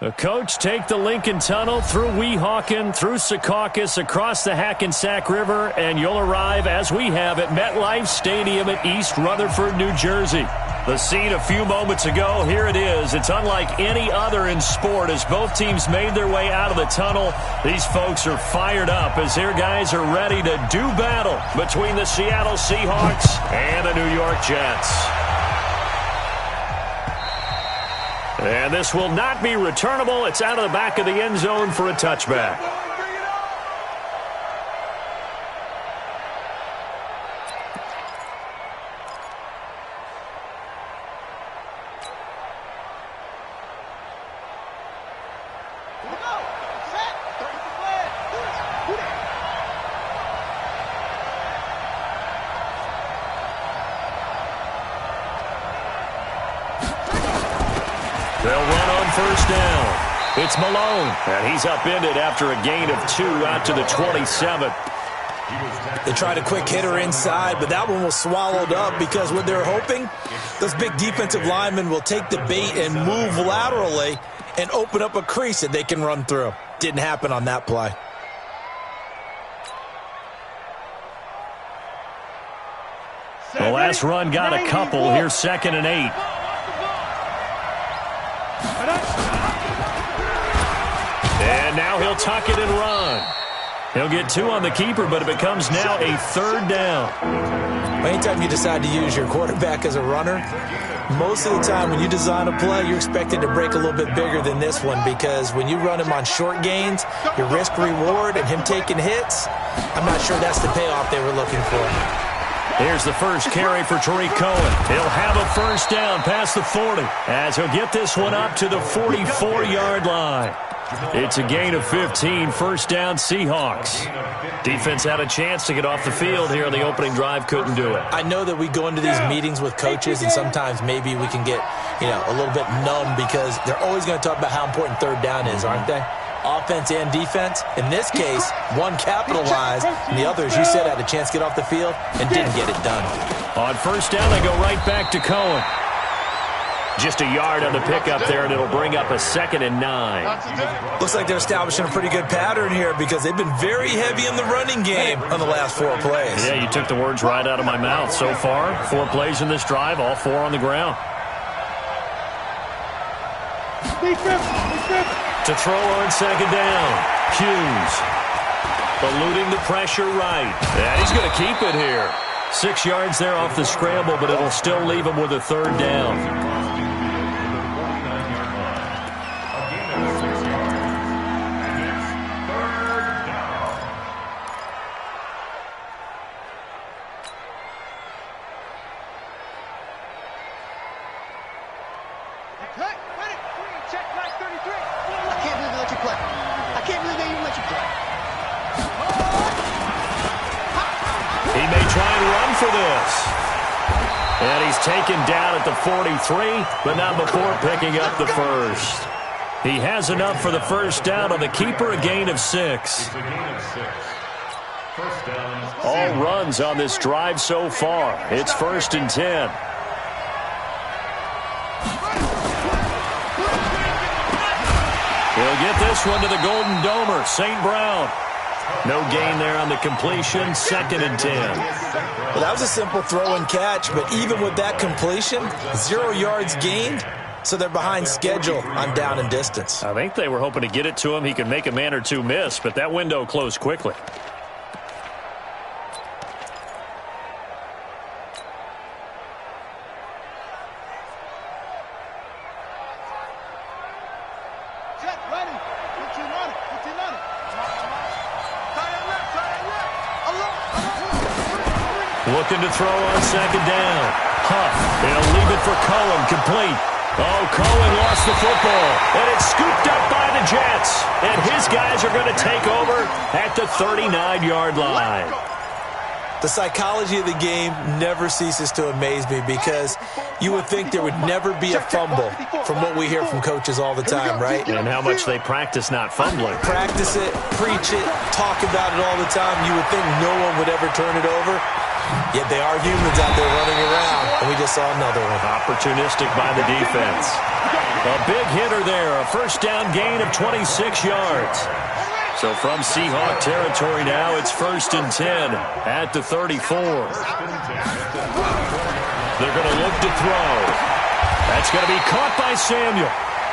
The coach take the Lincoln Tunnel through Weehawken, through Secaucus, across the Hackensack River, and you'll arrive, as we have, at MetLife Stadium at East Rutherford, New Jersey. The scene a few moments ago, here it is. It's unlike any other in sport as both teams made their way out of the tunnel. These folks are fired up as their guys are ready to do battle between the Seattle Seahawks and the New York Jets. And this will not be returnable. It's out of the back of the end zone for a touchback. They'll run on first down. It's Malone, and he's upended after a gain of 2 out to the 27. They tried a quick hitter inside, but that one was swallowed up because what they're hoping, those big defensive linemen will take the bait and move laterally and open up a crease that they can run through. Didn't happen on that play. The last run got a couple. Here's 2nd and 8. And now he'll tuck it and run. He'll get 2 on the keeper, but it becomes now a 3rd down. Anytime you decide to use your quarterback as a runner, most of the time when you design a play, you're expected to break a little bit bigger than this one because when you run him on short gains, your risk-reward and him taking hits, I'm not sure that's the payoff they were looking for. Here's the first carry for Tariq Cohen. He'll have a first down past the 40 as he'll get this one up to the 44-yard line. It's a gain of 15, first down Seahawks. Defense had a chance to get off the field here on the opening drive, couldn't do it. I know that we go into these meetings with coaches and sometimes maybe we can get, a little bit numb because they're always going to talk about how important 3rd down is, aren't they? Offense and defense. In this case, one capitalized, and the other, as you said, had a chance to get off the field and didn't get it done. On first down, they go right back to Cohen. Just a yard on the pickup there, and it'll bring up a 2nd and 9. Looks like they're establishing a pretty good pattern here because they've been very heavy in the running game on the last 4 plays. Yeah, you took the words right out of my mouth. So far, 4 plays in this drive, all 4 on the ground. To throw on 2nd down, Hughes. Eluding the pressure right. And he's going to keep it here. 6 yards there off the scramble, but it'll still leave him with a 3rd down. And he's taken down at the 43, but not before picking up the first. He has enough for the first down on the keeper, a gain of 6. All runs on this drive so far. It's 1st and 10. He'll get this one to the Golden Domer, St. Brown. No gain there on the completion, 2nd and 10. Well, that was a simple throw and catch, but even with that completion, 0 yards gained, so they're behind schedule on down and distance. I think they were hoping to get it to him. He could make a man or 2 miss, but that window closed quickly. Looking to throw on 2nd down. Huff, they'll leave it for Cohen, complete. Oh, Cohen lost the football, and it's scooped up by the Jets. And his guys are going to take over at the 39-yard line. The psychology of the game never ceases to amaze me because you would think there would never be a fumble from what we hear from coaches all the time, right? And how much they practice not fumbling. Practice it, preach it, talk about it all the time. You would think no one would ever turn it over. Yet they are humans out there running around, and we just saw another one. Opportunistic by the defense. A big hitter there, a first down gain of 26 yards. So from Seahawk territory now, it's 1st and 10 at the 34. They're going to look to throw. That's going to be caught by Samuel.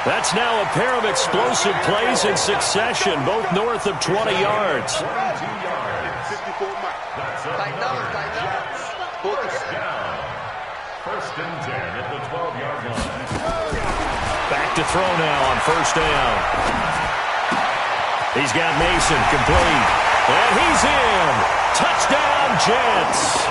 That's now a pair of explosive plays in succession, both north of 20 yards. First and 10 at the 12-yard line. Back to throw now on first down. He's got Mason complete. And he's in. Touchdown, Jets.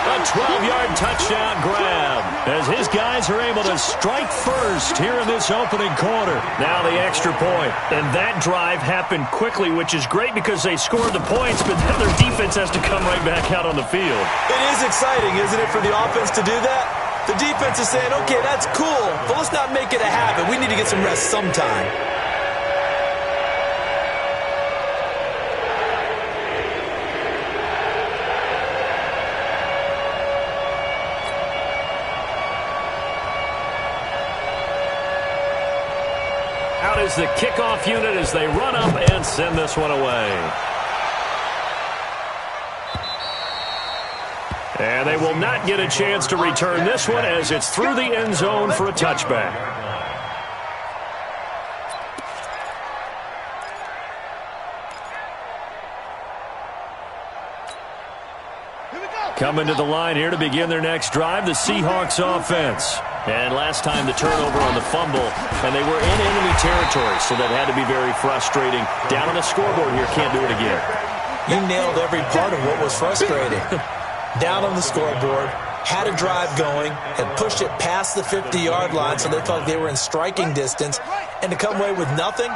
A 12-yard touchdown grab as his guys are able to strike first here in this opening quarter. Now the extra point. And that drive happened quickly, which is great because they scored the points, but then their defense has to come right back out on the field. It is exciting, isn't it, for the offense to do that? The defense is saying, okay, that's cool, but let's not make it a habit. We need to get some rest sometime. Out is the kickoff unit as they run up and send this one away. And they will not get a chance to return this one as it's through the end zone for a touchback. Coming to the line here to begin their next drive, the Seahawks offense. And last time the turnover on the fumble, and they were in enemy territory, so that had to be very frustrating. Down on the scoreboard here, can't do it again. You nailed every part of what was frustrating. Down on the scoreboard, had a drive going, had pushed it past the 50-yard line so they felt they were in striking distance, and to come away with nothing,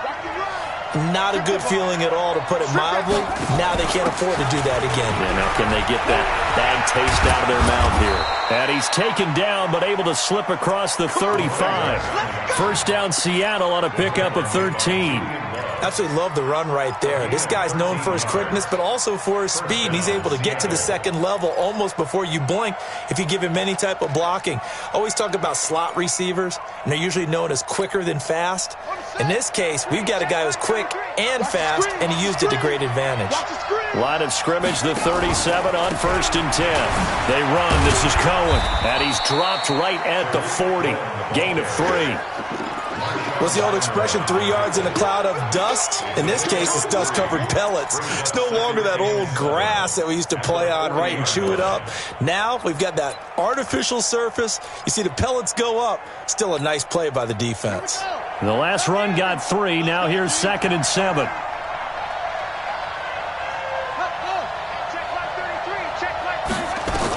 not a good feeling at all, to put it mildly. Now they can't afford to do that again. Yeah, now can they get that bad taste out of their mouth here? And he's taken down but able to slip across the 35. First down Seattle on a pickup of 13. Absolutely love the run right there. This guy's known for his quickness, but also for his speed. And he's able to get to the second level almost before you blink if you give him any type of blocking. Always talk about slot receivers, and they're usually known as quicker than fast. In this case, we've got a guy who's quick and fast, and he used it to great advantage. Line of scrimmage, the 37 on 1st and 10. They run. This is Cohen, and he's dropped right at the 40. Gain of 3. What's the old expression, 3 yards in a cloud of dust? In this case, it's dust-covered pellets. It's no longer that old grass that we used to play on, right, and chew it up. Now we've got that artificial surface. You see the pellets go up. Still a nice play by the defense. The last run got 3. Now here's 2nd and 7.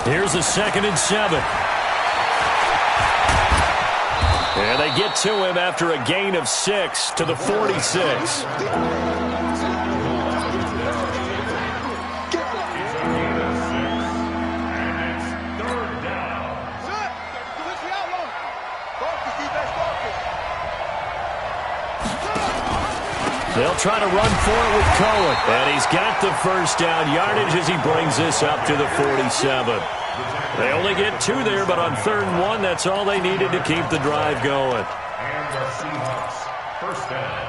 Here's a 2nd and 7. And they get to him after a gain of 6 to the 46. They'll try to run for it with Cohen. And he's got the first down yardage as he brings this up to the 47. They only get 2 there, but on 3rd and 1, that's all they needed to keep the drive going. And the Seahawks, first down.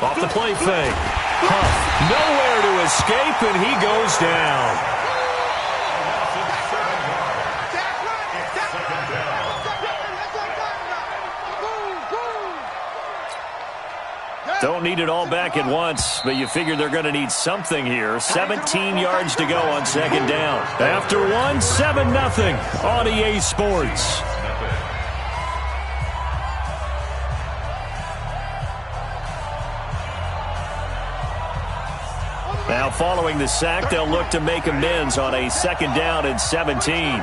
Off the play fake. Huff, nowhere to escape, and he goes down. Don't need it all back at once, but you figure they're going to need something here. 17 yards to go on 2nd down. After 1, 7-0 on EA Sports. Now following the sack, they'll look to make amends on a 2nd down and 17.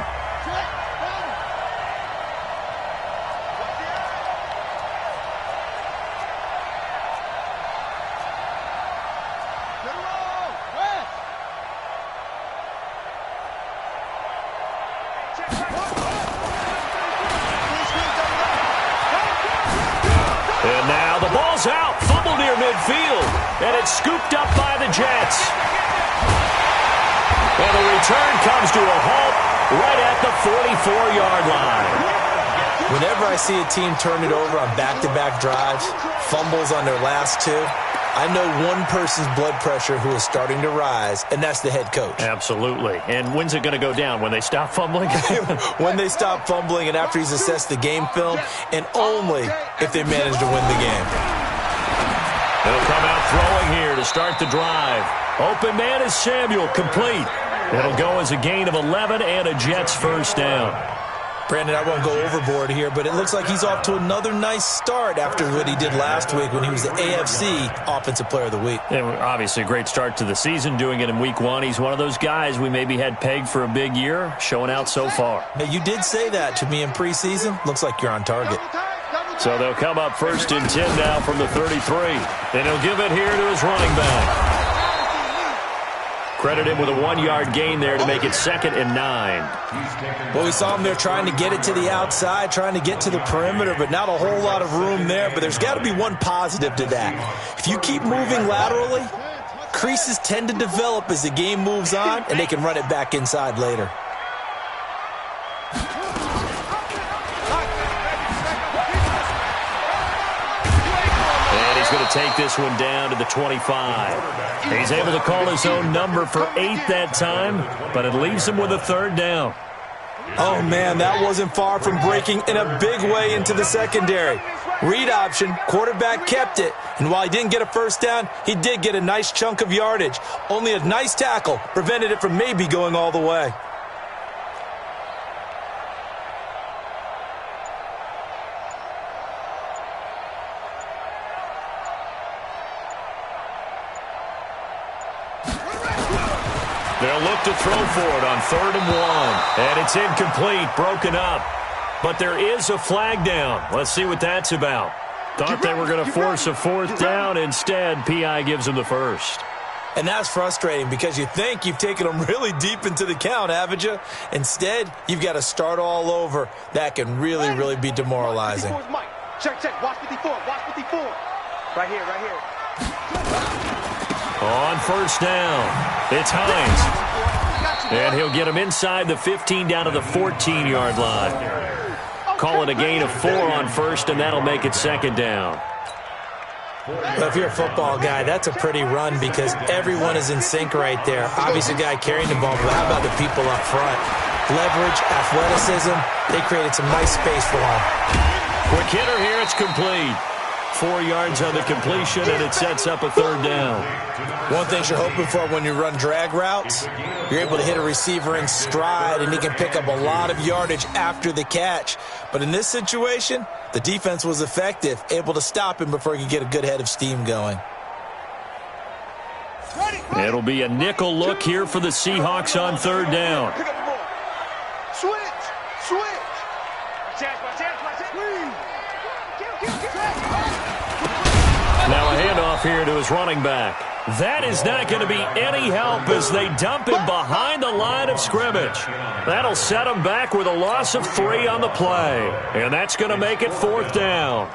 And now the ball's out. Fumble near midfield. And it's scooped up by the Jets. And the return comes to a halt right at the 44-yard line. Whenever I see a team turn it over on back-to-back drives, fumbles on their last two, I know one person's blood pressure who is starting to rise, and that's the head coach. Absolutely. And when's it going to go down? When they stop fumbling? When they stop fumbling and after he's assessed the game film, and only if they manage to win the game. He'll come out throwing here to start the drive. Open man is Samuel, complete. It'll go as a gain of 11 and a Jets first down. Brandon, I won't go overboard here, but it looks like he's off to another nice start after what he did last week when he was the AFC Offensive Player of the Week. And obviously a great start to the season, doing it in week one. He's one of those guys we maybe had pegged for a big year, showing out so far. Now, you did say that to me in preseason. Looks like you're on target. So they'll come up 1st and 10 now from the 33. And he'll give it here to his running back. Credit him with a 1-yard gain there to make it 2nd and 9. Well, we saw him there trying to get it to the outside, trying to get to the perimeter, but not a whole lot of room there. But there's got to be one positive to that. If you keep moving laterally, creases tend to develop as the game moves on, and they can run it back inside later. Going to take this one down to the 25. He's able to call his own number for 8 that time, but it leaves him with a 3rd down. Oh, man, that wasn't far from breaking in a big way into the secondary. Read option, quarterback kept it, and while he didn't get a first down, he did get a nice chunk of yardage. Only a nice tackle prevented it from maybe going all the way. They'll look to throw for it on 3rd and 1. And it's incomplete, broken up. But there is a flag down. Let's see what that's about. Thought they were going to force a 4th down. Instead, P.I. gives them the 1st. And that's frustrating because you think you've taken them really deep into the count, haven't you? Instead, you've got to start all over. That can really, really be demoralizing. Check. Watch 54. Right here. On 1st down, it's Hines. And he'll get him inside the 15 down to the 14-yard line. Call it a gain of 4 on 1st, and that'll make it 2nd down. Well, if you're a football guy, that's a pretty run because everyone is in sync right there. Obviously, the guy carrying the ball, but how about the people up front? Leverage, athleticism, they created some nice space for him. Quick hitter here, it's complete. 4 yards on the completion, and it sets up a 3rd down. One thing you're hoping for when you run drag routes, you're able to hit a receiver in stride, and he can pick up a lot of yardage after the catch. But in this situation, the defense was effective, able to stop him before he could get a good head of steam going. It'll be a nickel look here for the Seahawks on 3rd down. Switch. Now a handoff here to his running back. That is not going to be any help as they dump him behind the line of scrimmage. That'll set him back with a loss of 3 on the play. And that's going to make it 4th down.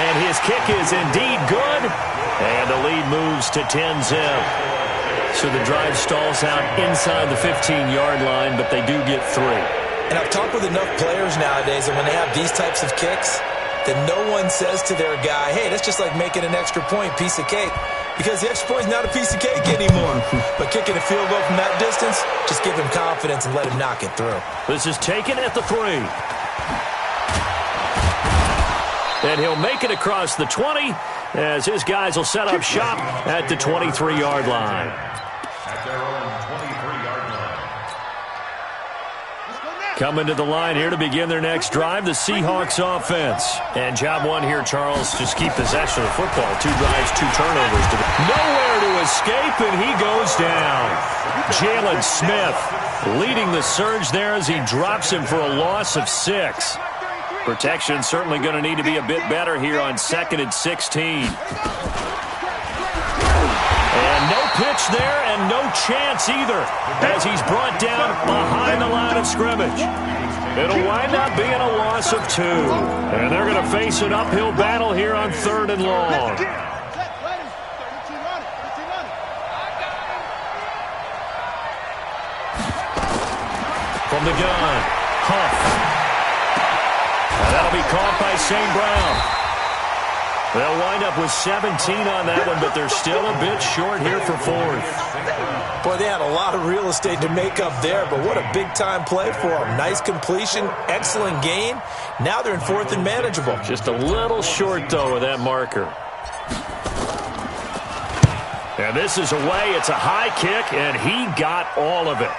And his kick is indeed good. And the lead moves to 10-zip. So the drive stalls out inside the 15-yard line, but they do get 3. And I've talked with enough players nowadays, and when they have these types of kicks, then no one says to their guy, hey, that's just like making an extra point, piece of cake. Because the extra point is not a piece of cake anymore. But kicking a field goal from that distance, just give him confidence and let him knock it through. This is taken at the 3. And he'll make it across the 20 as his guys will set up shop at the 23-yard line. At their own 23-yard line. Coming to the line here to begin their next drive, the Seahawks offense. And job one here, Charles, just keep possession of the football. 2 drives, 2 turnovers. Nowhere to escape, and he goes down. Jalen Smith leading the surge there as he drops him for a loss of 6. Protection certainly going to need to be a bit better here on 2nd and 16. And no pitch there and no chance either as he's brought down behind the line of scrimmage. It'll wind up being a loss of 2. And they're going to face an uphill battle here on 3rd and long. From the gun, Huff. And that'll be caught by St. Brown. They'll wind up with 17 on that one, but they're still a bit short here for 4th. Boy, they had a lot of real estate to make up there, but what a big-time play for them. Nice completion, excellent gain. Now they're in 4th and manageable. Just a little short, though, with that marker. And this is away. It's a high kick, and he got all of it.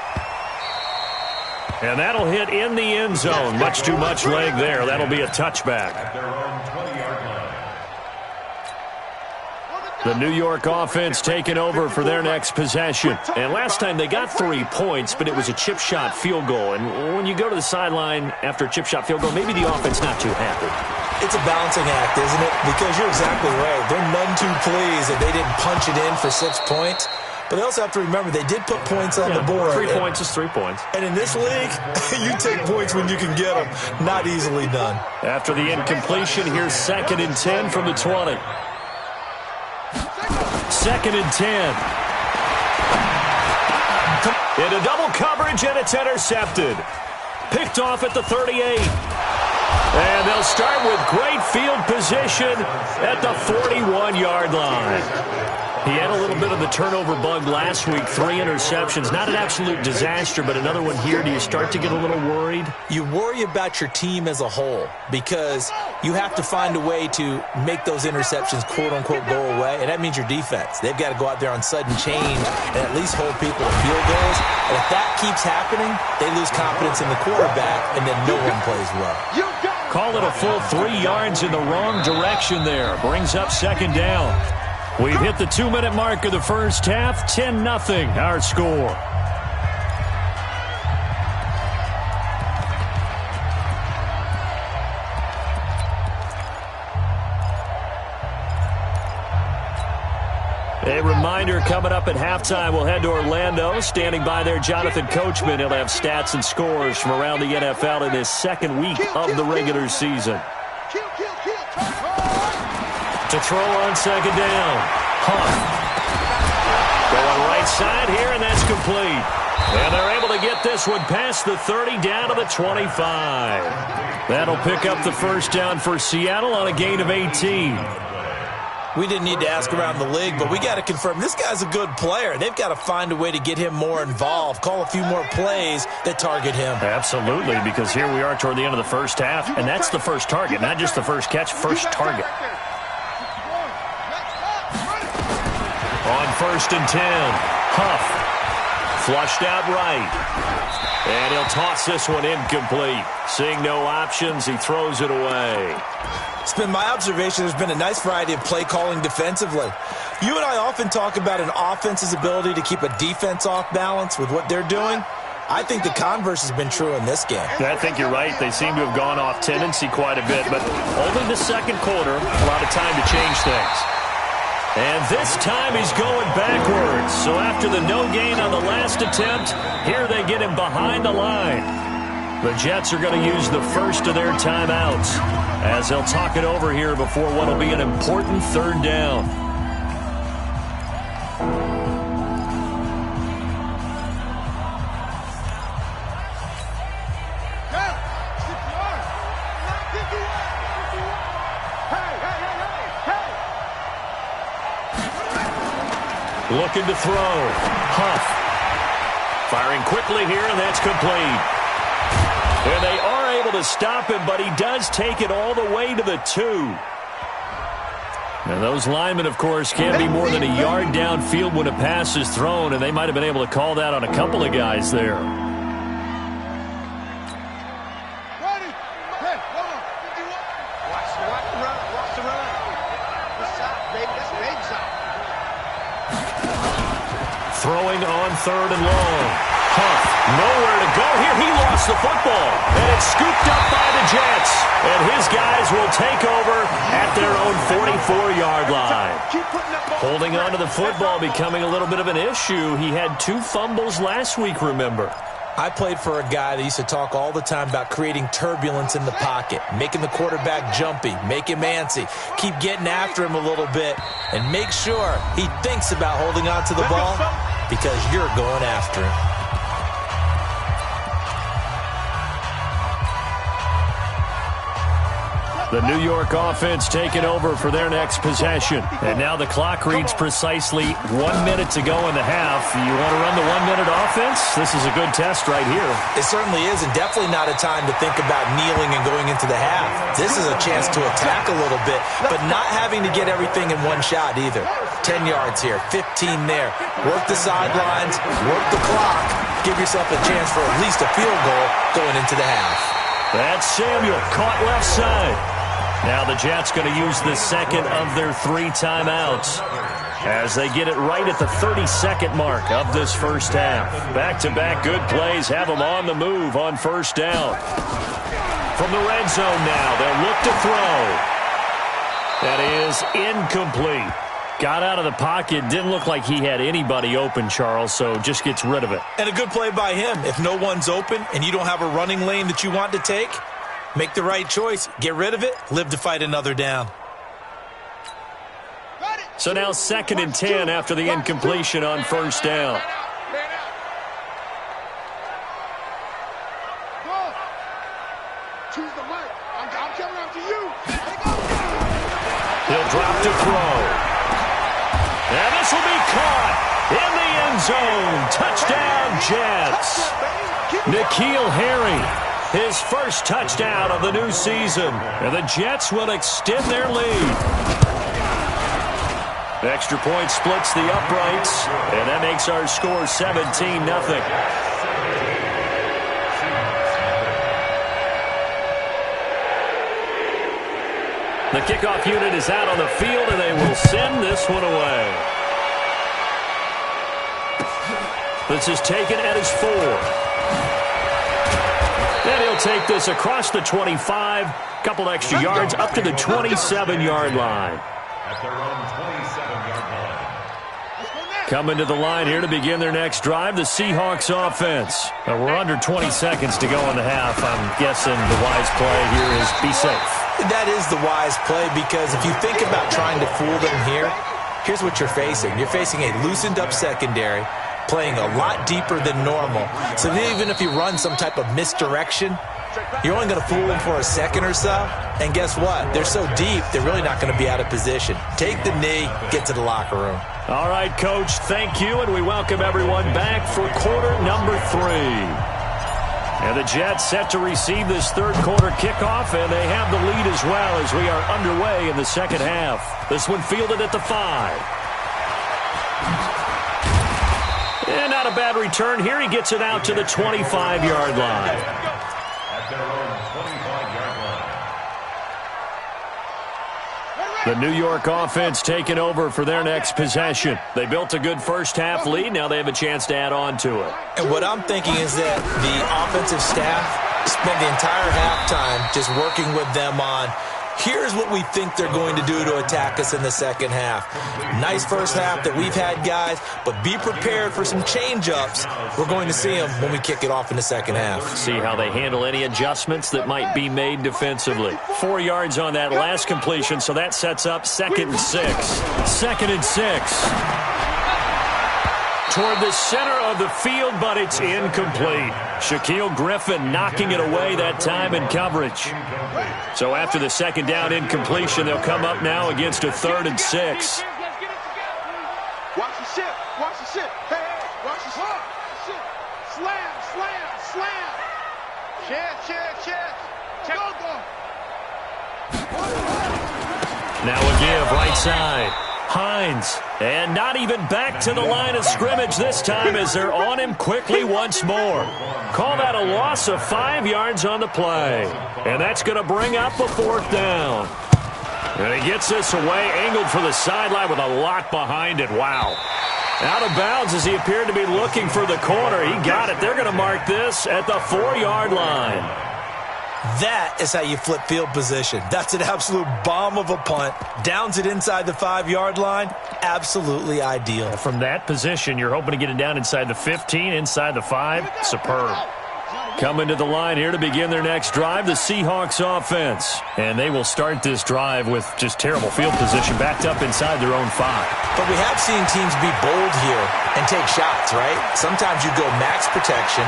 And that'll hit in the end zone. Much too much leg there. That'll be a touchback. At their own 20-yard line. The New York offense taking over for their next possession. And last time they got 3 points, but it was a chip shot field goal. And when you go to the sideline after a chip shot field goal, maybe the offense not too happy. It's a balancing act, isn't it? Because you're exactly right. They're none too pleased that they didn't punch it in for 6 points. But they also have to remember they did put points on the board. 3 points is 3 points. And in this league, you take points when you can get them. Not easily done. After the incompletion, here's 2nd and 10 from the 20. 2nd and 10. Into double coverage, and it's intercepted. Picked off at the 38. And they'll start with great field position at the 41-yard line. He had a little bit of the turnover bug last week, 3 interceptions. Not an absolute disaster, but another one here. Do you start to get a little worried? You worry about your team as a whole because you have to find a way to make those interceptions, quote-unquote, go away, and that means your defense. They've got to go out there on sudden change and at least hold people to field goals. And if that keeps happening, they lose confidence in the quarterback, and then no one plays well. Call it a full 3 yards in the wrong direction there. Brings up 2nd down. We've hit the 2-minute mark of the first half. 10-0 our score. A reminder, coming up at halftime, we'll head to Orlando. Standing by there, Jonathan Coachman. He'll have stats and scores from around the NFL in his 2nd week of the regular season. To throw on 2nd down. Huff. Going right side here, and that's complete. And they're able to get this one past the 30 down to the 25. That'll pick up the first down for Seattle on a gain of 18. We didn't need to ask around the league, but we got to confirm this guy's a good player. They've got to find a way to get him more involved, call a few more plays that target him. Absolutely, because here we are toward the end of the first half, and that's the first target, not just the first catch, first target. On 1st and 10, Huff flushed out right. And he'll toss this one incomplete. Seeing no options, he throws it away. It's been my observation there's been a nice variety of play calling defensively. You and I often talk about an offense's ability to keep a defense off balance with what they're doing. I think the converse has been true in this game. I think you're right. They seem to have gone off tendency quite a bit, but only the 2nd quarter, a lot of time to change things. And this time he's going backwards. So after the no gain on the last attempt, here they get him behind the line. The Jets are going to use the first of their timeouts as they'll talk it over here before what will be an important 3rd down. Looking to throw. Huff. Firing quickly here, and that's complete. And they are able to stop him, but he does take it all the way to the 2. And those linemen, of course, can't be more than a yard downfield when a pass is thrown, and they might have been able to call that on a couple of guys there. Throwing on 3rd and long. Huff, nowhere to go here. He lost the football, and it's scooped up by the Jets. And his guys will take over at their own 44-yard line. Holding on to the football becoming a little bit of an issue. He had 2 fumbles last week, remember. I played for a guy that used to talk all the time about creating turbulence in the pocket, making the quarterback jumpy, make him antsy, keep getting after him a little bit, and make sure he thinks about holding on to the ball because you're going after him. The New York offense taking over for their next possession. And now the clock reads precisely 1 minute to go in the half. You want to run the 1 minute offense? This is a good test right here. It certainly is, and definitely not a time to think about kneeling and going into the half. This is a chance to attack a little bit, but not having to get everything in one shot either. 10 yards here, 15 there. Work the sidelines, work the clock. Give yourself a chance for at least a field goal going into the half. That's Samuel, caught left side. Now the Jets going to use the second of their 3 timeouts as they get it right at the 32nd mark of this first half. Back-to-back good plays have them on the move on first down. From the red zone now, they'll look to throw. That is incomplete. Got out of the pocket, didn't look like he had anybody open, Charles, so just gets rid of it. And a good play by him. If no one's open and you don't have a running lane that you want to take, make the right choice. Get rid of it. Live to fight another down. So now 2nd and 10 after the incompletion on first down. He'll drop to throw. And this will be caught in the end zone. Touchdown, Jets. N'Keal Harry. His first touchdown of the new season. And the Jets will extend their lead. The extra point splits the uprights. And that makes our score 17-0. The kickoff unit is out on the field, and they will send this one away. This is taken at his 4. And he'll take this across the 25, couple extra yards up to the 27-yard line. At their own 27-yard line. Coming to the line here to begin their next drive, the Seahawks offense. We're under 20 seconds to go in the half. I'm guessing the wise play here is be safe. That is the wise play because if you think about trying to fool them here, here's what you're facing. You're facing a loosened-up secondary, playing a lot deeper than normal. So even if you run some type of misdirection, you're only going to fool them for a second or so. And guess what? They're so deep, they're really not going to be out of position. Take the knee, get to the locker room. All right, Coach, thank you, and we welcome everyone back for quarter number 3. And the Jets set to receive this third quarter kickoff, and they have the lead as well as we are underway in the second half. This one fielded at the 5. And not a bad return here. He gets it out to the 25-yard line. At their own 25-yard line. The New York offense taking over for their next possession. They built a good first-half lead. Now they have a chance to add on to it. And what I'm thinking is that the offensive staff spent the entire halftime just working with them on, here's what we think they're going to do to attack us in the second half. Nice first half that we've had, guys, but be prepared for some change-ups. We're going to see them when we kick it off in the second half. See how they handle any adjustments that might be made defensively. 4 yards on that last completion, so that sets up 2nd and 6. 2nd and 6. Toward the center of the field, but it's incomplete. Shaquille Griffin knocking it away that time in coverage. So after the second down incompletion, they'll come up now against a 3rd and 6. Watch the ship. Watch the ship. Hey, hey, watch the ship. Slam, slam, slam. Check. Go. Now a give right side. Hines, and not even back to the line of scrimmage this time as they're on him quickly once more. Call that a loss of 5 yards on the play. And that's going to bring up a 4th down. And he gets this away, angled for the sideline with a lot behind it. Wow. Out of bounds as he appeared to be looking for the corner. He got it. They're going to mark this at the 4-yard line. That is how you flip field position. That's an absolute bomb of a punt. Downs it inside the 5-yard line. Absolutely ideal. From that position, you're hoping to get it down inside the 15, inside the 5. Superb. Coming to the line here to begin their next drive, the Seahawks offense. And they will start this drive with just terrible field position, backed up inside their own 5. But we have seen teams be bold here and take shots, right? Sometimes you go max protection,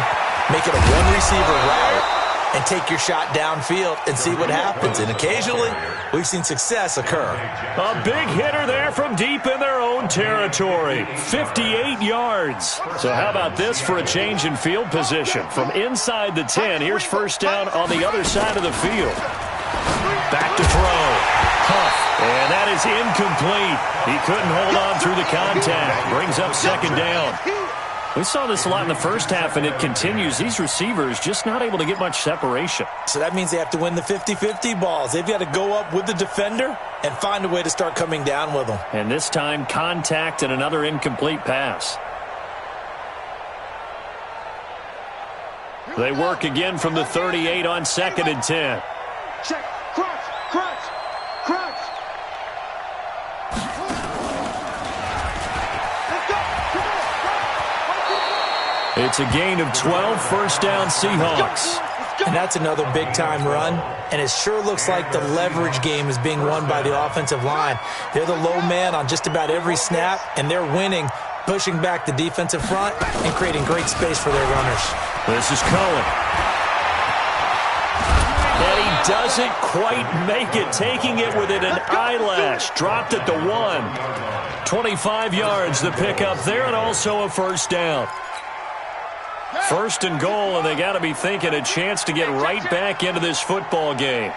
make it a one-receiver route, and take your shot downfield and see what happens. And occasionally, we've seen success occur. A big hitter there from deep in their own territory. 58 yards. So how about this for a change in field position? From inside the 10, here's first down on the other side of the field. Back to throw. Huff. And that is incomplete. He couldn't hold on through the contact. Brings up second down. We saw this a lot in the first half, and it continues. These receivers just not able to get much separation. So that means they have to win the 50-50 balls. They've got to go up with the defender and find a way to start coming down with them. And this time, contact and another incomplete pass. They work again from the 38 on 2nd and 10. Check. Crunch. Crunch. Crunch. Let's go. Come on. It's a gain of 12, first down Seahawks. And that's another big-time run, and it sure looks like the leverage game is being won by the offensive line. They're the low man on just about every snap, and they're winning, pushing back the defensive front and creating great space for their runners. This is Cohen. And he doesn't quite make it, taking it within an eyelash. Dropped at the 1. 25 yards the pickup there, and also a first down. First and goal, and they got to be thinking a chance to get right back into this football game.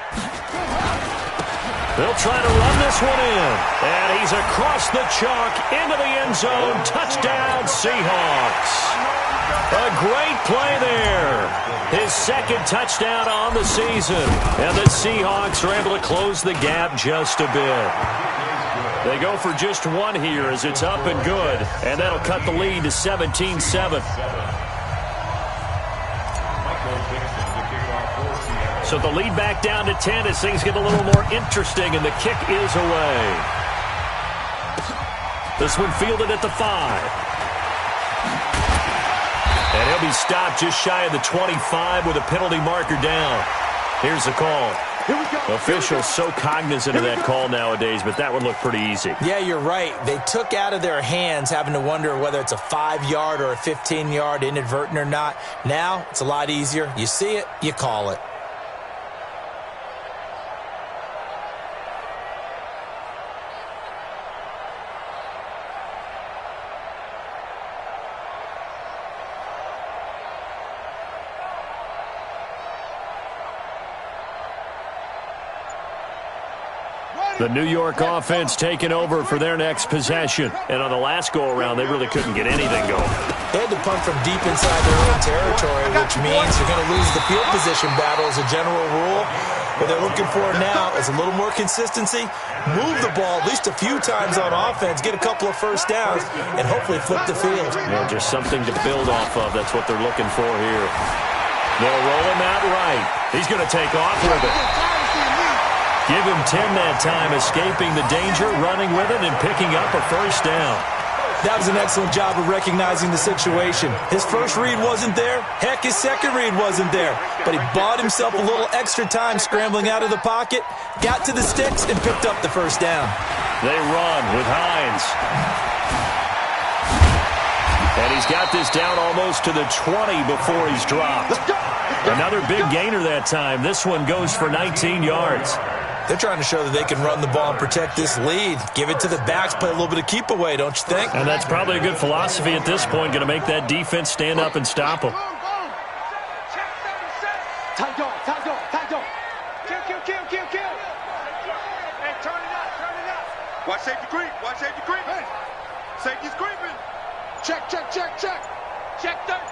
They'll try to run this one in. And he's across the chalk into the end zone. Touchdown, Seahawks. A great play there. His second touchdown on the season. And the Seahawks are able to close the gap just a bit. They go for just one here as it's up and good. And that'll cut the lead to 17-7. So the lead back down to 10 as things get a little more interesting, and the kick is away. This one fielded at the 5. And he'll be stopped just shy of the 25 with a penalty marker down. Here's the call. Officials so cognizant of that call nowadays, but that would look pretty easy. Yeah, you're right. They took out of their hands having to wonder whether it's a 5-yard or a 15-yard inadvertent or not. Now, it's a lot easier. You see it, you call it. The New York offense taking over for their next possession. And on the last go-around, they really couldn't get anything going. They had to punt from deep inside their own territory, which means you're going to lose the field position battle as a general rule. What they're looking for now is a little more consistency, move the ball at least a few times on offense, get a couple of first downs, and hopefully flip the field. Yeah, just something to build off of. That's what they're looking for here. They'll roll him out right. He's going to take off with it. Give him 10 that time, escaping the danger, running with it, and picking up a first down. That was an excellent job of recognizing the situation. His first read wasn't there. Heck, his second read wasn't there. But he bought himself a little extra time scrambling out of the pocket, got to the sticks, and picked up the first down. They run with Hines. And he's got this down almost to the 20 before he's dropped. Another big gainer that time. This one goes for 19 yards. They're trying to show that they can run the ball and protect this lead. Give it to the backs, play a little bit of keep away, don't you think? And that's probably a good philosophy at this point, going to make that defense stand up and stop them. Tight dog. Kill. Hey, turn it up. Watch safety creep. Hey. Safety's creeping. Check. Check 13.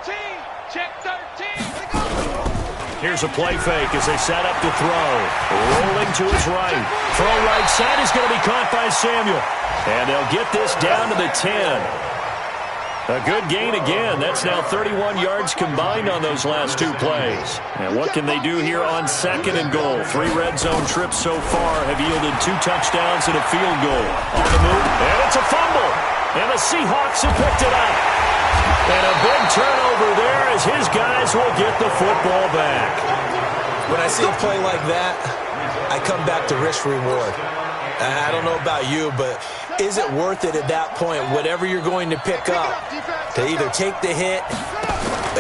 Here's a play fake as they set up to throw. Rolling to his right. Throw right side is going to be caught by Samuel. And they'll get this down to the 10. A good gain again. That's now 31 yards combined on those last two plays. And what can they do here on second and goal? 3 red zone trips so far have yielded 2 touchdowns and a field goal. On the move, and it's a fumble. And the Seahawks have picked it up. And a big turnover there as his guys will get the football back. When I see a play like that, I come back to risk-reward. I don't know about you, but is it worth it at that point, whatever you're going to pick up, to either take the hit,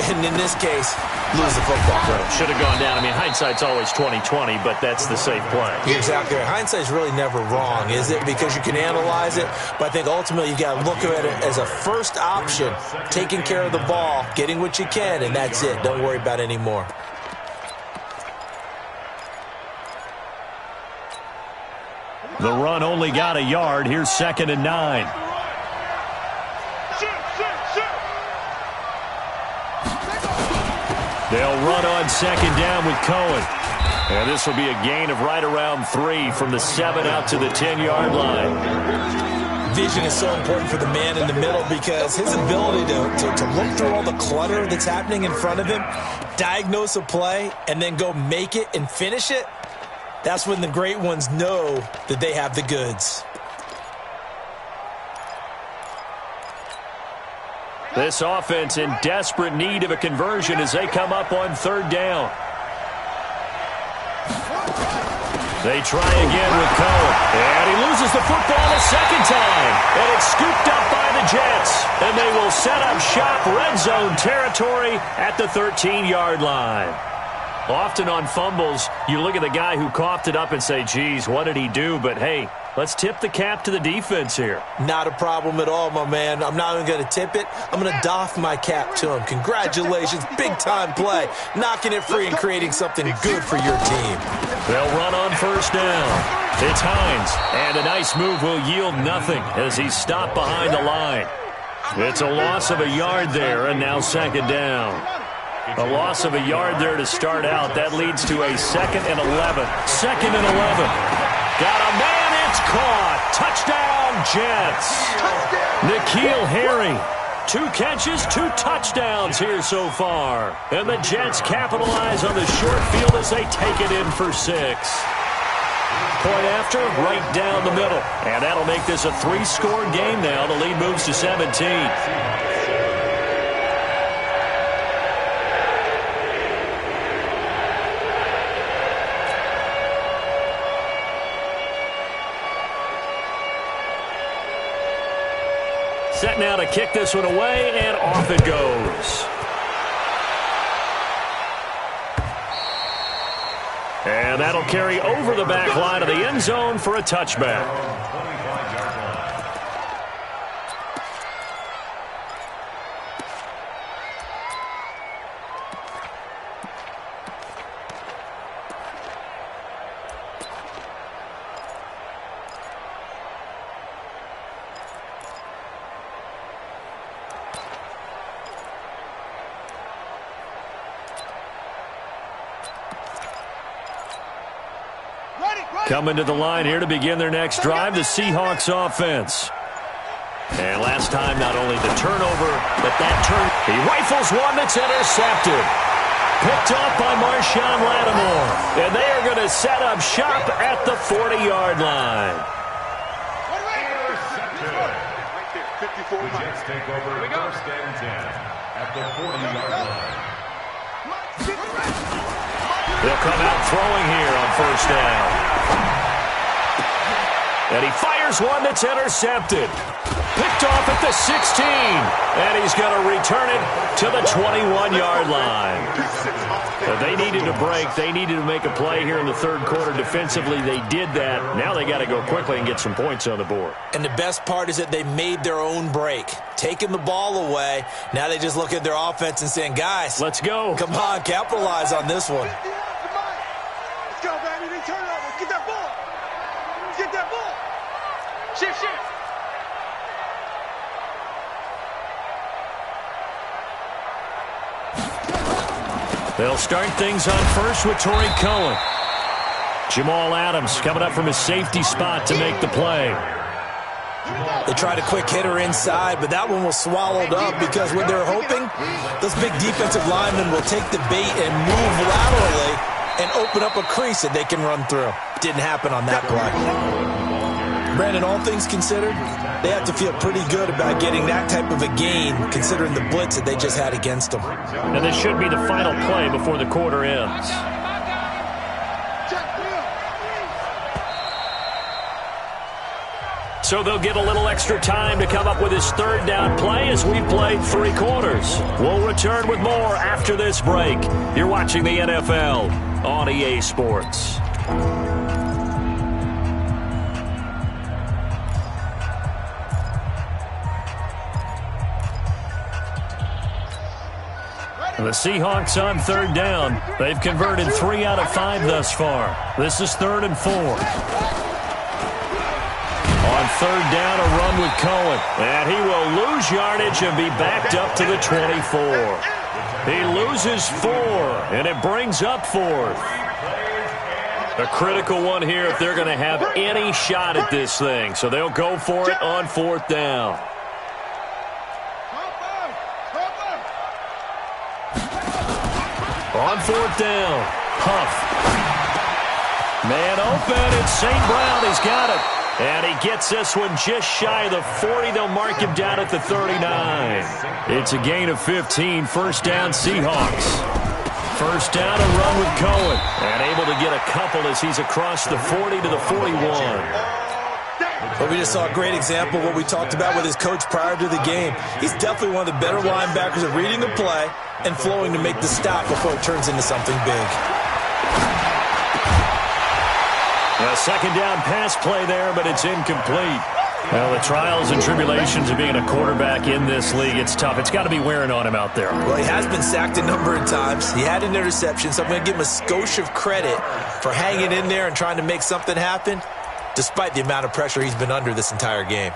and in this case, lose the football? Should have gone down. I mean, hindsight's always 20/20, but that's the safe play. You're exactly right. Hindsight's really never wrong, is it? Because you can analyze it, but I think ultimately you got to look at it as a first option, taking care of the ball, getting what you can, and that's it. Don't worry about any more. The run only got a yard. Here's 2nd and 9. They'll run on 2nd down with Cohen. And this will be a gain of right around 3 from the 7 out to the 10-yard line. Vision is so important for the man in the middle because his ability to look through all the clutter that's happening in front of him, diagnose a play, and then go make it and finish it, that's when the great ones know that they have the goods. This offense in desperate need of a conversion as they come up on 3rd down. They try again with Cohen. And he loses the football a 2nd time. And it's scooped up by the Jets. And they will set up shop red zone territory at the 13-yard line. Often on fumbles, you look at the guy who coughed it up and say, geez, what did he do? But, hey, let's tip the cap to the defense here. Not a problem at all, my man. I'm not even going to tip it. I'm going to doff my cap to him. Congratulations. Big-time play. Knocking it free and creating something good for your team. They'll run on 1st down. It's Hines. And a nice move will yield nothing as he's stopped behind the line. It's a loss of a yard there, and now 2nd down. A loss of a yard there to start out. That leads to a 2nd and 11. 2nd and 11. Got a man. It's caught. Touchdown, Jets. N'Keal Harry. 2 catches, 2 touchdowns here so far. And the Jets capitalize on the short field as they take it in for 6. Point after, right down the middle. And that'll make this a 3-score game now. The lead moves to 17. Set now to kick this one away, and off it goes. And that'll carry over the back line of the end zone for a touchback. Coming to the line here to begin their next drive, the Seahawks offense. And last time, not only the turnover, but that turn. He rifles one that's intercepted. Picked off by Marshawn Lattimore. And they are going to set up shop at the 40-yard line. The Jets take over 1st and 10 at the 40-yard line. They'll come out throwing here on 1st down. And he fires one that's intercepted. Picked off at the 16. And he's going to return it to the 21-yard line. They needed a break. They needed to make a play here in the 3rd quarter defensively. They did that. Now they got to go quickly and get some points on the board. And the best part is that they made their own break. Taking the ball away. Now they just look at their offense and saying, guys, let's go. Come on, capitalize on this one. Let's go, baby. They turn it over. Get that ball. Get that ball. Shift. They'll start things on first with Torrey Cohen. Jamal Adams coming up from his safety spot to make the play. They tried a quick hitter inside, but that one was swallowed up because what they're hoping, those big defensive linemen will take the bait and move laterally and open up a crease that they can run through. Didn't happen on that play. Brandon, all things considered, they have to feel pretty good about getting that type of a gain considering the blitz that they just had against them. And this should be the final play before the quarter ends. So they'll get a little extra time to come up with his third down play as we've played 3 quarters. We'll return with more after this break. You're watching the NFL on EA Sports. The Seahawks on third down. They've converted 3 out of 5 thus far. This is 3rd and 4. On third down, a run with Cohen. And he will lose yardage and be backed up to the 24. He loses 4, and it brings up 4th. A critical one here if they're going to have any shot at this thing. So they'll go for it on 4th down. On 4th down, Huff. Man open, it's St. Brown. He's got it. And he gets this one just shy of the 40. They'll mark him down at the 39. It's a gain of 15. First down, Seahawks. First down, a run with Cohen. And able to get a couple as he's across the 40 to the 41. But we just saw a great example of what we talked about with his coach prior to the game. He's definitely one of the better linebackers at reading the play and flowing to make the stop before it turns into something big. A second down pass play there, but it's incomplete. Well, the trials and tribulations of being a quarterback in this league, it's tough. It's got to be wearing on him out there. Well, he has been sacked a number of times. He had an interception, so I'm going to give him a skosh of credit for hanging in there and trying to make something happen, despite the amount of pressure he's been under this entire game.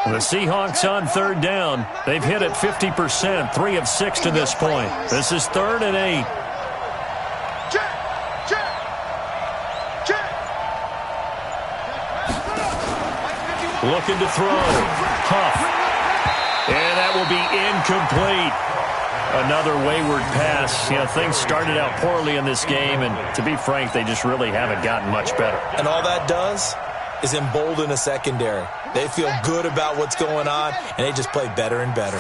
The Seahawks on third down. They've hit it 50%, 3 of 6 to this point. This is 3rd and 8. Looking to throw. Huff. And that will be incomplete. Another wayward pass. You know, things started out poorly in this game, and to be frank, they just really haven't gotten much better. And all that does is embolden a secondary. They feel good about what's going on, and they just play better and better.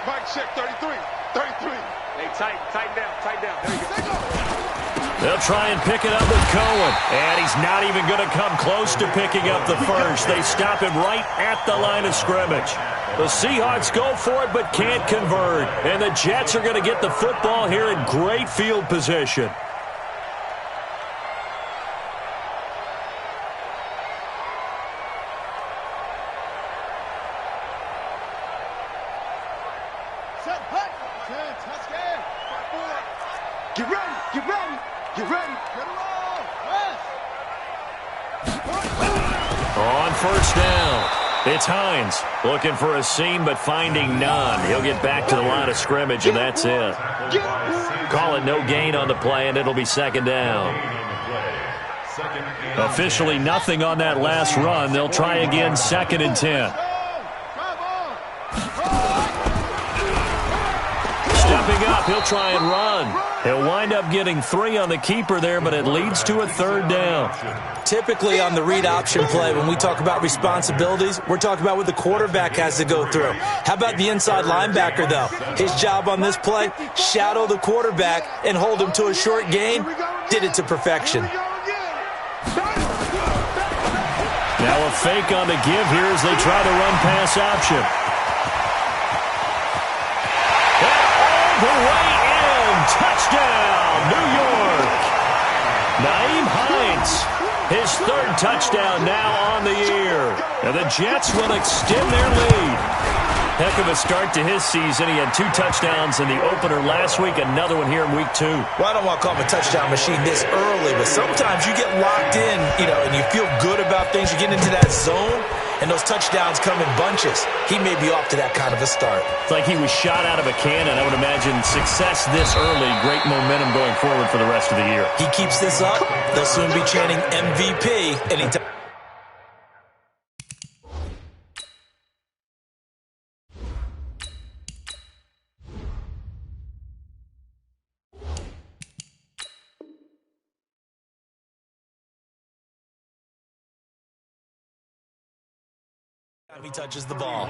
Mike, check 33. 33. Hey, tighten down. There you go. They'll try and pick it up with Cohen. And he's not even going to come close to picking up the first. They stop him right at the line of scrimmage. The Seahawks go for it but can't convert. And the Jets are going to get the football here in great field position. Get ready. On first down, it's Hines looking for a seam but finding none. He'll get back to the line of scrimmage, and that's it. Call it no gain on the play, and it'll be 2nd down. Officially nothing on that last run. They'll try again, 2nd and 10. Stepping up, he'll try and run. He'll wind up getting 3 on the keeper there, but it leads to a 3rd down. Typically on the read option play, when we talk about responsibilities, we're talking about what the quarterback has to go through. How about the inside linebacker, though? His job on this play, shadow the quarterback and hold him to a short gain. Did it to perfection. Now a fake on the give here as they try the run-pass option. The way in. Touchdown, New York. Nyheim Hines, his 3rd touchdown now on the year. And the Jets will extend their lead. Heck of a start to his season. He had 2 touchdowns in the opener last week, another one here in week 2. Well, I don't want to call him a touchdown machine this early, but sometimes you get locked in, and you feel good about things. You get into that zone, and those touchdowns come in bunches. He may be off to that kind of a start. It's like he was shot out of a cannon. I would imagine success this early, great momentum going forward for the rest of the year. He keeps this up, they'll soon be chanting MVP anytime. He touches the ball.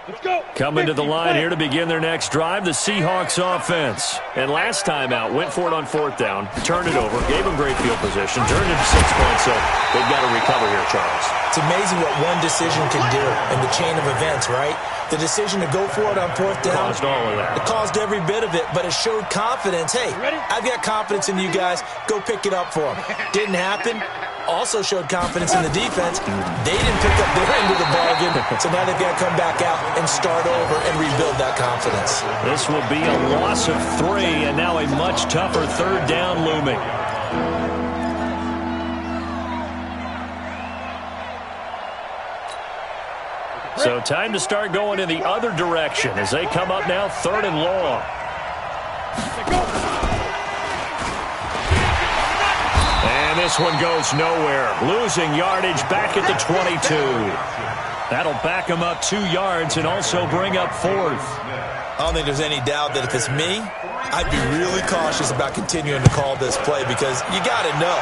Let's go. Coming to the line here to begin their next drive, the Seahawks offense. And last time out, went for it on 4th down, turned it over, gave them great field position, turned it to 6 points, so they've got to recover here, Charles. It's amazing what one decision can do in the chain of events, right? The decision to go for it on 4th down. Caused all of that. It caused every bit of it, but it showed confidence. Hey, I've got confidence in you guys. Go pick it up for them. Didn't happen. Also showed confidence in the defense. They didn't pick up their end of the bargain, so now they've got to come back out and start over and rebuild that confidence. This will be a loss of 3, and now a much tougher 3rd down looming. So time to start going in the other direction as they come up now 3rd and long. And this one goes nowhere. Losing yardage back at the 22. That'll back them up 2 yards and also bring up 4th. I don't think there's any doubt that if it's me, I'd be really cautious about continuing to call this play because you got to know,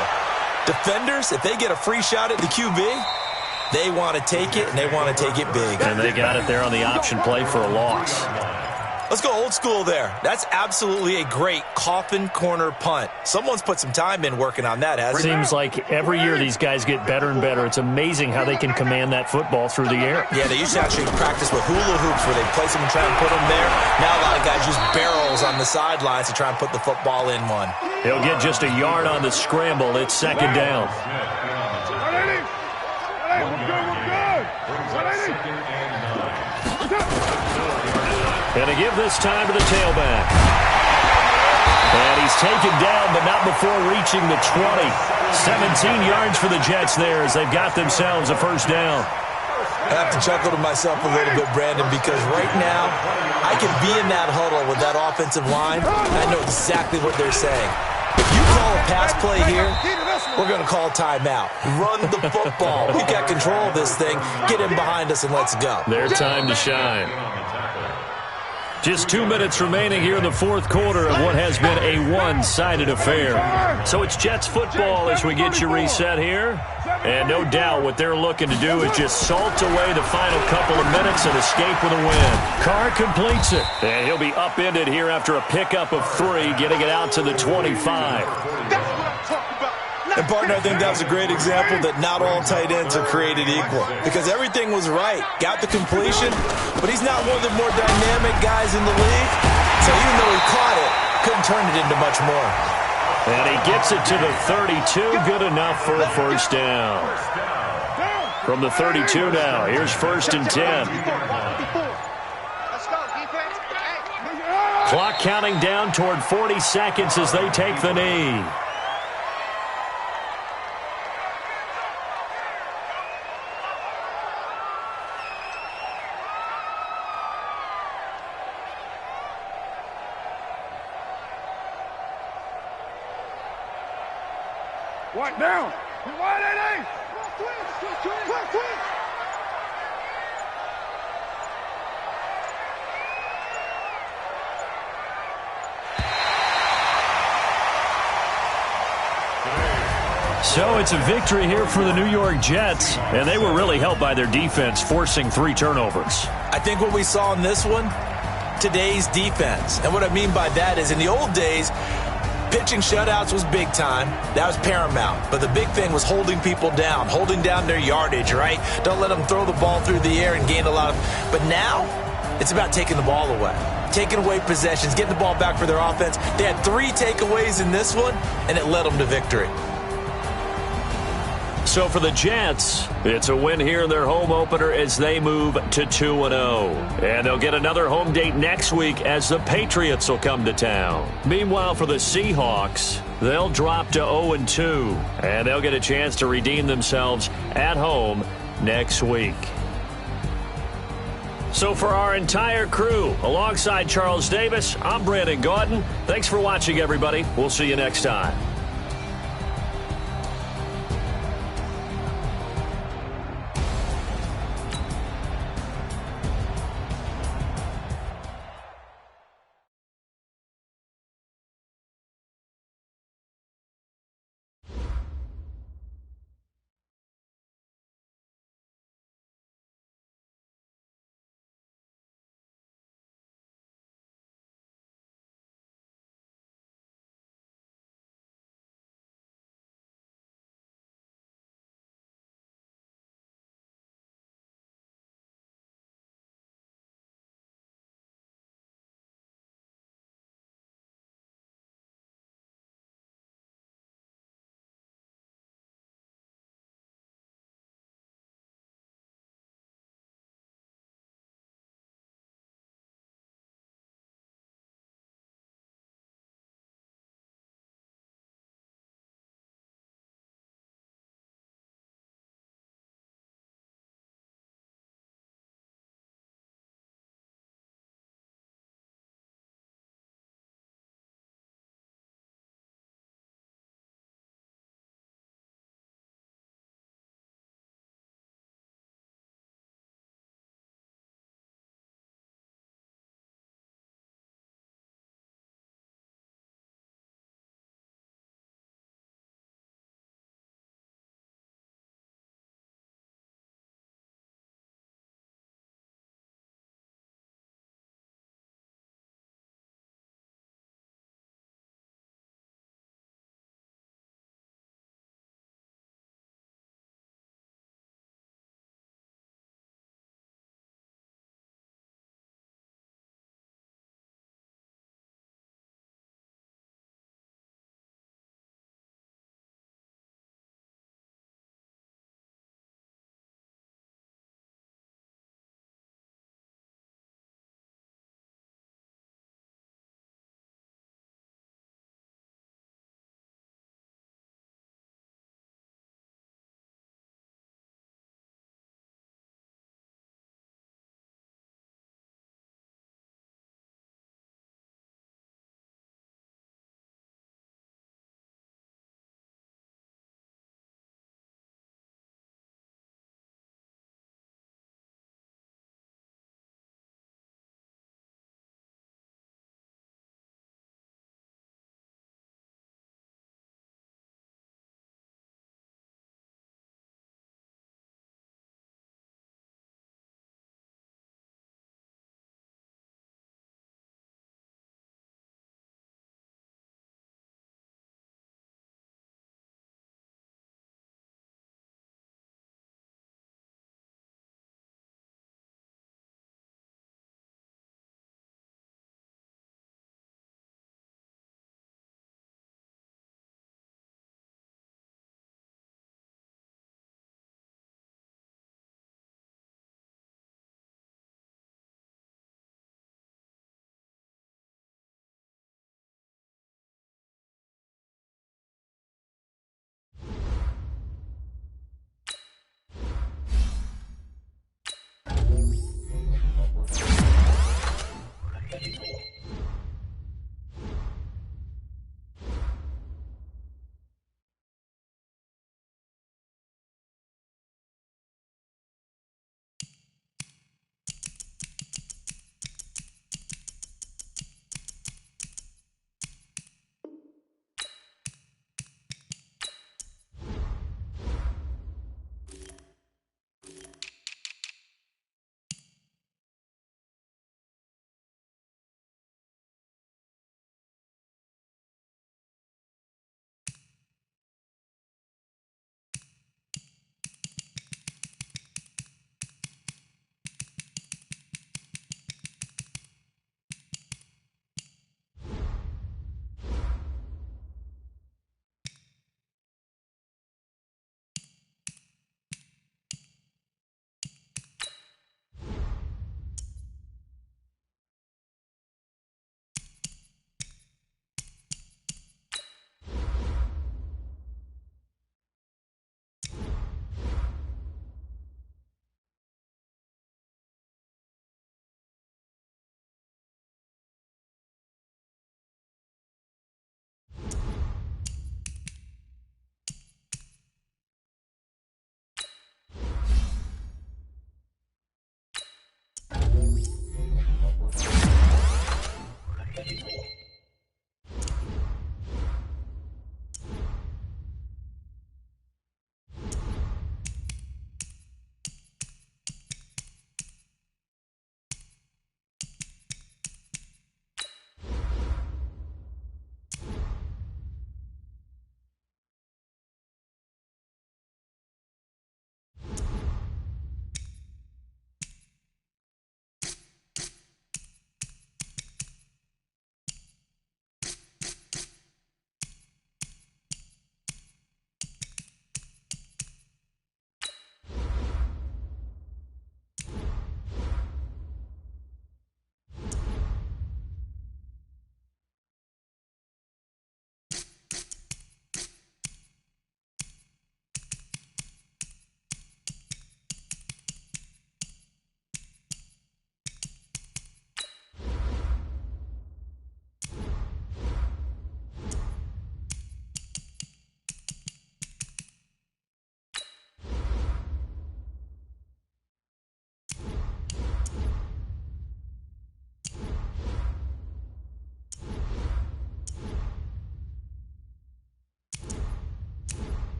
defenders, if they get a free shot at the QB, they want to take it, and they want to take it big. And they got it there on the option play for a loss. Let's go old school there. That's absolutely a great coffin corner punt. Someone's put some time in working on that, hasn't it? Seems like every year these guys get better and better. It's amazing how they can command that football through the air. Yeah, they used to actually practice with hula hoops where they place them and try and put them there. Now a lot of guys use barrels on the sidelines to try and put the football in one. He'll get just a yard on the scramble. It's 2nd down. And to give this time to the tailback. And he's taken down, but not before reaching the 20. 17 yards for the Jets there as they've got themselves a 1st down. I have to chuckle to myself a little bit, Brandon, because right now I can be in that huddle with that offensive line. I know exactly what they're saying. If you call a pass play here, we're going to call timeout. Run the football. We've got control of this thing. Get in behind us and let's go. Their time to shine. Just 2 minutes remaining here in the 4th quarter of what has been a one-sided affair. So it's Jets football as we get you reset here. And no doubt what they're looking to do is just salt away the final couple of minutes and escape with a win. Carr completes it. And he'll be upended here after a pickup of 3, getting it out to the 25. That's what I'm talking about. And, partner, I think that was a great example that not all tight ends are created equal. Because everything was right. Got the completion, but he's not one of the more dynamic guys in the league. So even though he caught it, couldn't turn it into much more. And he gets it to the 32. Good enough for a 1st down. From the 32 now, here's 1st and 10. Clock counting down toward 40 seconds as they take the knee. One down. 180. Quick. So it's a victory here for the New York Jets, and they were really helped by their defense, forcing 3 turnovers. I think what we saw in this one, today's defense. And what I mean by that is in the old days, pitching shutouts was big time. That was paramount. But the big thing was holding people down, holding down their yardage, right? Don't let them throw the ball through the air and gain a lot of... But now, It's about taking the ball away, taking away possessions, getting the ball back for their offense. They had 3 takeaways in this one, and it led them to victory. So for the Jets, it's a win here in their home opener as they move to 2-0. And they'll get another home date next week as the Patriots will come to town. Meanwhile, for the Seahawks, they'll drop to 0-2. And they'll get a chance to redeem themselves at home next week. So for our entire crew, alongside Charles Davis, I'm Brandon Gaudin. Thanks for watching, everybody. We'll see you next time.